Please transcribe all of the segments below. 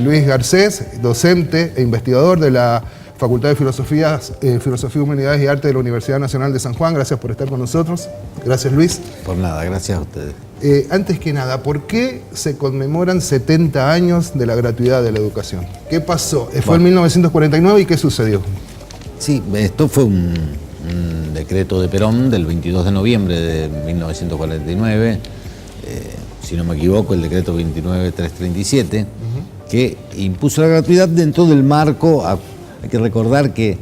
Luis Garcés, docente e investigador de la Facultad de Filosofía, Humanidades y Arte de la Universidad Nacional de San Juan. Gracias por estar con nosotros. Gracias, Luis. Por nada, gracias a ustedes. Antes que nada, ¿por qué se conmemoran 70 años de la gratuidad de la educación? ¿Qué pasó? Fue en 1949 y ¿qué sucedió? Sí, esto fue un decreto de Perón del 22 de noviembre de 1949, si no me equivoco, el decreto 29337, que impuso la gratuidad dentro del marco. Hay que recordar que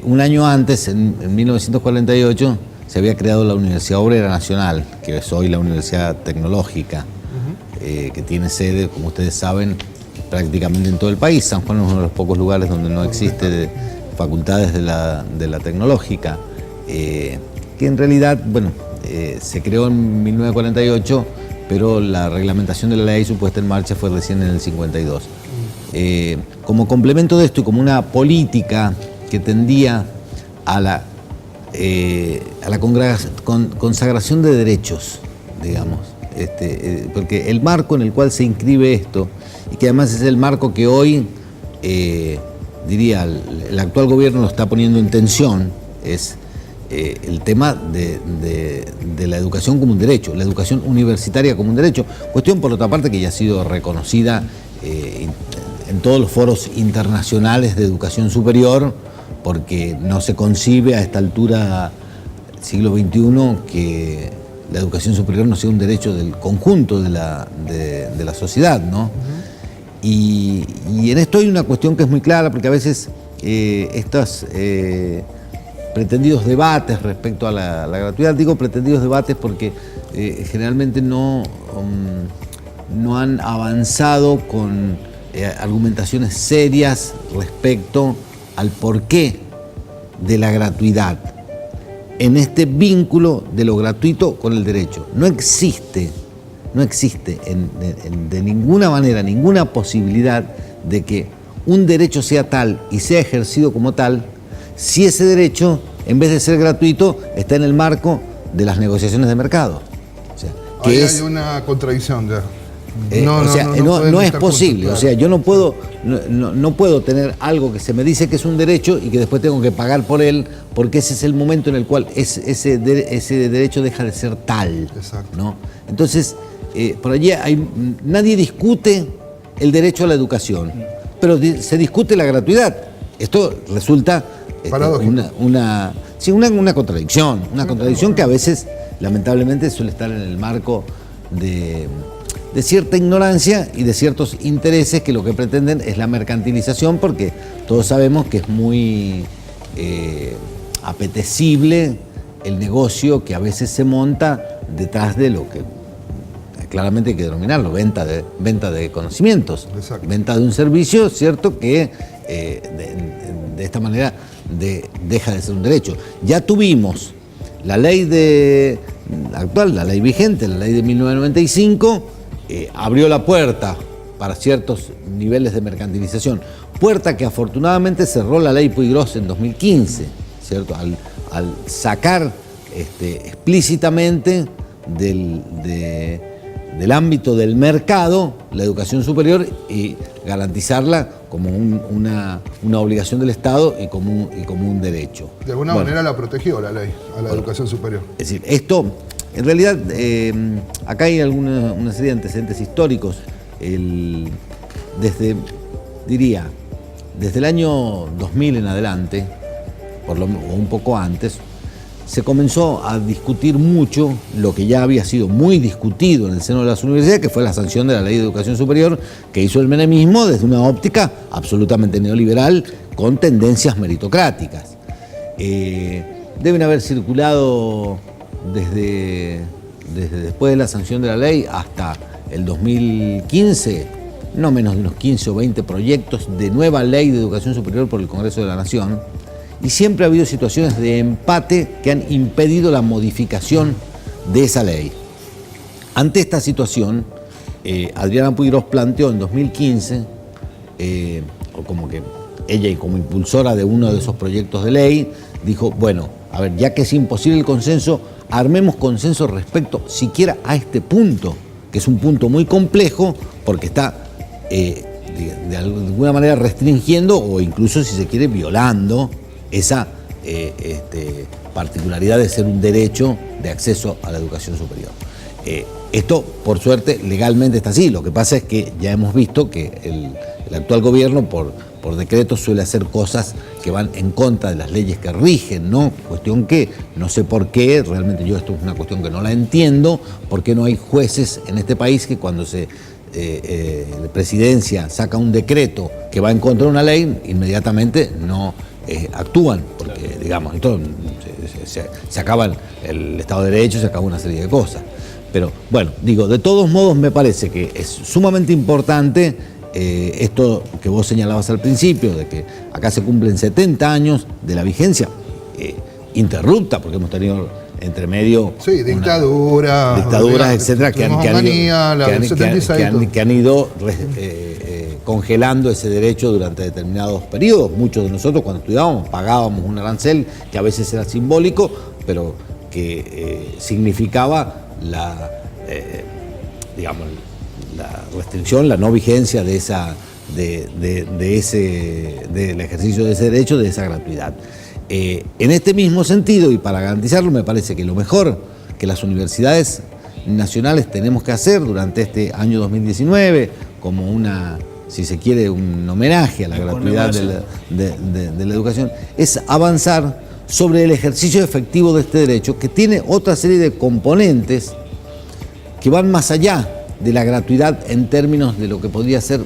un año antes, en 1948, se había creado la Universidad Obrera Nacional, que es hoy la Universidad Tecnológica, que tiene sede, como ustedes saben, prácticamente en todo el país. San Juan es uno de los pocos lugares donde no existe facultades de la Tecnológica, que en realidad, bueno, se creó en 1948, pero la reglamentación de la ley su puesta en marcha fue recién en el 52. Como complemento de esto y como una política que tendía a la consagración de derechos, digamos, porque el marco en el cual se inscribe esto, y que además es el marco que hoy, diría, el actual gobierno lo está poniendo en tensión, es el tema de la educación como un derecho, la educación universitaria como un derecho, cuestión por otra parte que ya ha sido reconocida en todos los foros internacionales de educación superior, porque no se concibe a esta altura del siglo XXI que la educación superior no sea un derecho del conjunto de la sociedad, ¿no? Y en esto hay una cuestión que es muy clara, porque a veces estos pretendidos debates respecto a la gratuidad, digo pretendidos debates porque generalmente no han avanzado con argumentaciones serias respecto al porqué de la gratuidad en este vínculo de lo gratuito con el derecho. No existe de ninguna manera, ninguna posibilidad de que un derecho sea tal y sea ejercido como tal si ese derecho, en vez de ser gratuito, está en el marco de las negociaciones de mercado. O sea, que hay una contradicción ya. No es posible. Claro. O sea, yo no puedo tener algo que se me dice que es un derecho y que después tengo que pagar por él, porque ese es el momento en el cual ese derecho deja de ser tal. Exacto. ¿No? Entonces, por allí nadie discute el derecho a la educación, pero se discute la gratuidad. Esto resulta una contradicción, que a veces, lamentablemente, suele estar en el marco de cierta ignorancia y de ciertos intereses que lo que pretenden es la mercantilización, porque todos sabemos que es muy apetecible el negocio que a veces se monta detrás de lo que claramente hay que denominarlo, venta de conocimientos. Exacto. Venta de un servicio, cierto, que de esta manera deja de ser un derecho. Ya tuvimos la ley actual, la ley vigente, la ley de 1995, abrió la puerta para ciertos niveles de mercantilización, puerta que afortunadamente cerró la ley Puiggrós en 2015, ¿cierto? Al sacar explícitamente del ámbito del mercado la educación superior y garantizarla como una obligación del Estado y como un derecho. De alguna manera la protegió la ley a la educación superior. Es decir, esto, en realidad, acá hay una serie de antecedentes históricos. Desde el año 2000 en adelante, o un poco antes, se comenzó a discutir mucho lo que ya había sido muy discutido en el seno de las universidades, que fue la sanción de la Ley de Educación Superior que hizo el menemismo desde una óptica absolutamente neoliberal con tendencias meritocráticas. Deben haber circulado desde después de la sanción de la ley hasta el 2015, no menos de unos 15 o 20 proyectos de nueva ley de educación superior por el Congreso de la Nación, y siempre ha habido situaciones de empate que han impedido la modificación de esa ley. Ante esta situación, Adriana Puiggrós planteó en 2015, o como que ella y como impulsora de uno de esos proyectos de ley, dijo, bueno, a ver, ya que es imposible el consenso, armemos consenso respecto siquiera a este punto, que es un punto muy complejo porque está de alguna manera restringiendo o incluso, si se quiere, violando esa particularidad de ser un derecho de acceso a la educación superior. Esto, por suerte, legalmente está así. Lo que pasa es que ya hemos visto que el actual gobierno, por decreto, suele hacer cosas que van en contra de las leyes que rigen, ¿no? Cuestión que no sé por qué, realmente yo esto es una cuestión que no la entiendo, por qué no hay jueces en este país que cuando la presidencia saca un decreto que va en contra de una ley, inmediatamente no actúan, porque, digamos, esto se acaba el Estado de Derecho, se acaba una serie de cosas. Pero, bueno, digo, de todos modos me parece que es sumamente importante esto que vos señalabas al principio, de que acá se cumplen 70 años de la vigencia interrupta, porque hemos tenido entre medio dictaduras, etcétera, que han ido congelando ese derecho durante determinados periodos. Muchos de nosotros, cuando estudiábamos, pagábamos un arancel que a veces era simbólico, pero que significaba la restricción, la no vigencia del ejercicio de ese derecho, de esa gratuidad. En este mismo sentido, y para garantizarlo, me parece que lo mejor que las universidades nacionales tenemos que hacer durante este año 2019, como si se quiere, un homenaje a la gratuidad de la educación, es avanzar sobre el ejercicio efectivo de este derecho, que tiene otra serie de componentes que van más allá de la gratuidad en términos de lo que podría ser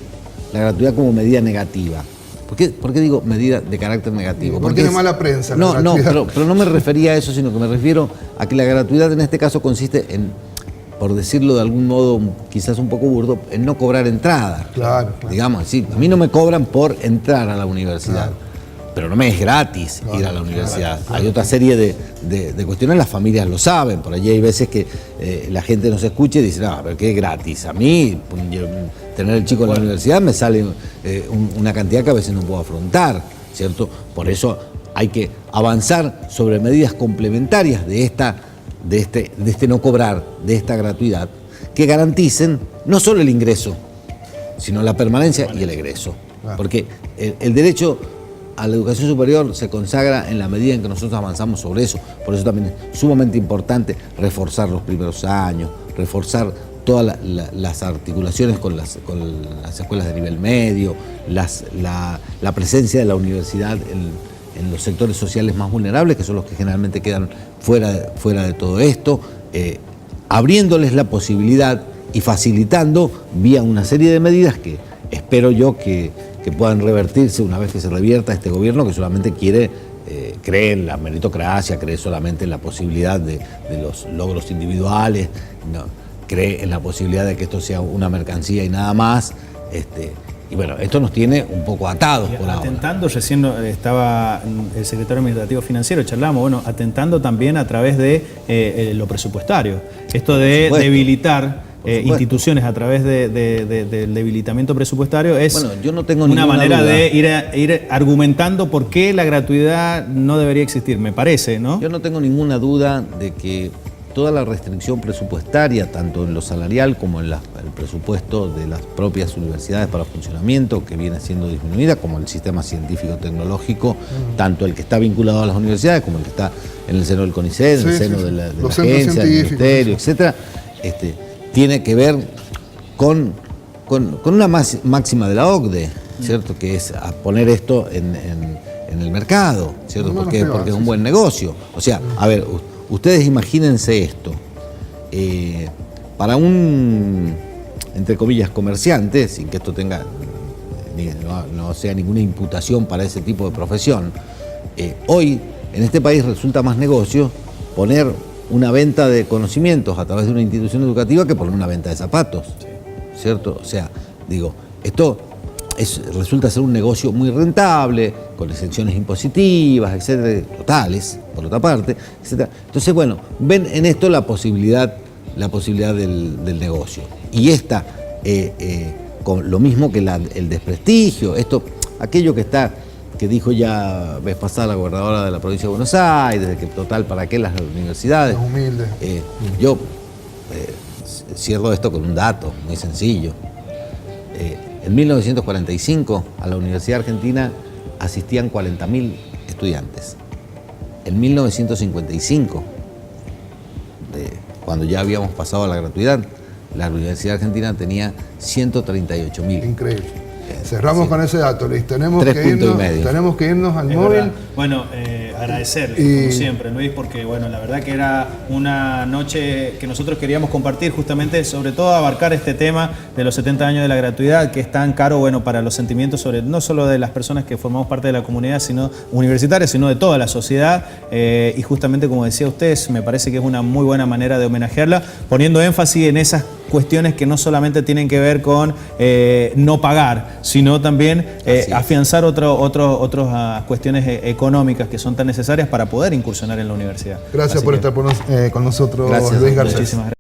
la gratuidad como medida negativa. ¿Por qué digo medida de carácter negativo? Porque tiene mala prensa. No, pero no me refería a eso, sino que me refiero a que la gratuidad en este caso consiste en, por decirlo de algún modo quizás un poco burdo, en no cobrar entrada. Claro. Digamos, sí, a mí no me cobran por entrar a la universidad. Claro. Pero no me es gratis ir a la universidad. Hay otra serie de cuestiones, las familias lo saben. Por allí hay veces que la gente nos escucha y dice, no, pero ¿qué es gratis? A mí, tener el chico en la universidad me sale una cantidad que a veces no puedo afrontar, ¿cierto? Por eso hay que avanzar sobre medidas complementarias de este no cobrar, de esta gratuidad, que garanticen no solo el ingreso, sino la permanencia y el egreso. Porque el derecho a la educación superior se consagra en la medida en que nosotros avanzamos sobre eso. Por eso también es sumamente importante reforzar los primeros años, reforzar todas las articulaciones con las escuelas de nivel medio, la presencia de la universidad en los sectores sociales más vulnerables, que son los que generalmente quedan fuera de todo esto, abriéndoles la posibilidad y facilitando vía una serie de medidas que espero yo que puedan revertirse una vez que se revierta este gobierno, que solamente cree en la meritocracia, cree solamente en la posibilidad de los logros individuales, no, cree en la posibilidad de que esto sea una mercancía y nada más. Y bueno, esto nos tiene un poco atados por ahora. Atentando, recién estaba el secretario administrativo financiero, charlamos, bueno, atentando también a través de lo presupuestario. Esto de debilitar instituciones a través del debilitamiento presupuestario es yo no tengo una manera duda de ir argumentando por qué la gratuidad no debería existir, me parece, ¿no? Yo no tengo ninguna duda de que toda la restricción presupuestaria, tanto en lo salarial como en el presupuesto de las propias universidades para funcionamiento, que viene siendo disminuida, como el sistema científico-tecnológico, tanto el que está vinculado a las universidades como el que está en el seno del CONICET, en el seno de la agencia, del ministerio, etcétera, tiene que ver con una máxima de la OCDE, ¿cierto? Que es a poner esto en el mercado, ¿cierto? Porque es un buen negocio. O sea, a ver, ustedes imagínense esto. Para un, entre comillas, comerciante, sin que esto no sea ninguna imputación para ese tipo de profesión, hoy en este país resulta más negocio poner una venta de conocimientos a través de una institución educativa que poner una venta de zapatos, ¿cierto? O sea, digo, esto resulta ser un negocio muy rentable, con exenciones impositivas, etcétera, totales, por otra parte, etcétera. Entonces, bueno, ven en esto la posibilidad del negocio. Y con lo mismo que el desprestigio, aquello que dijo ya vez pasada la gobernadora de la provincia de Buenos Aires, de que total, ¿para qué las universidades? Humilde. Yo cierro esto con un dato muy sencillo. En 1945 a la Universidad Argentina asistían 40.000 estudiantes. En 1955, cuando ya habíamos pasado a la gratuidad, la Universidad Argentina tenía 138.000. Increíble. Cerramos con ese dato, Luis. Tenemos 3 que puntos irnos, y medio. tenemos que irnos al Es móvil. verdad. Bueno, agradecerle, como siempre, Luis, porque bueno, la verdad que era una noche que nosotros queríamos compartir, justamente, sobre todo abarcar este tema de los 70 años de la gratuidad, que es tan caro, bueno, para los sentimientos, no solo de las personas que formamos parte de la comunidad universitaria, sino de toda la sociedad. Y justamente, como decía usted, me parece que es una muy buena manera de homenajearla, poniendo énfasis en esas cuestiones que no solamente tienen que ver con no pagar, sino también afianzar otras cuestiones económicas que son tan necesarias para poder incursionar en la universidad. Gracias Así por que, estar con nosotros, Gracias, Luis Garcés. muchísimas gracias.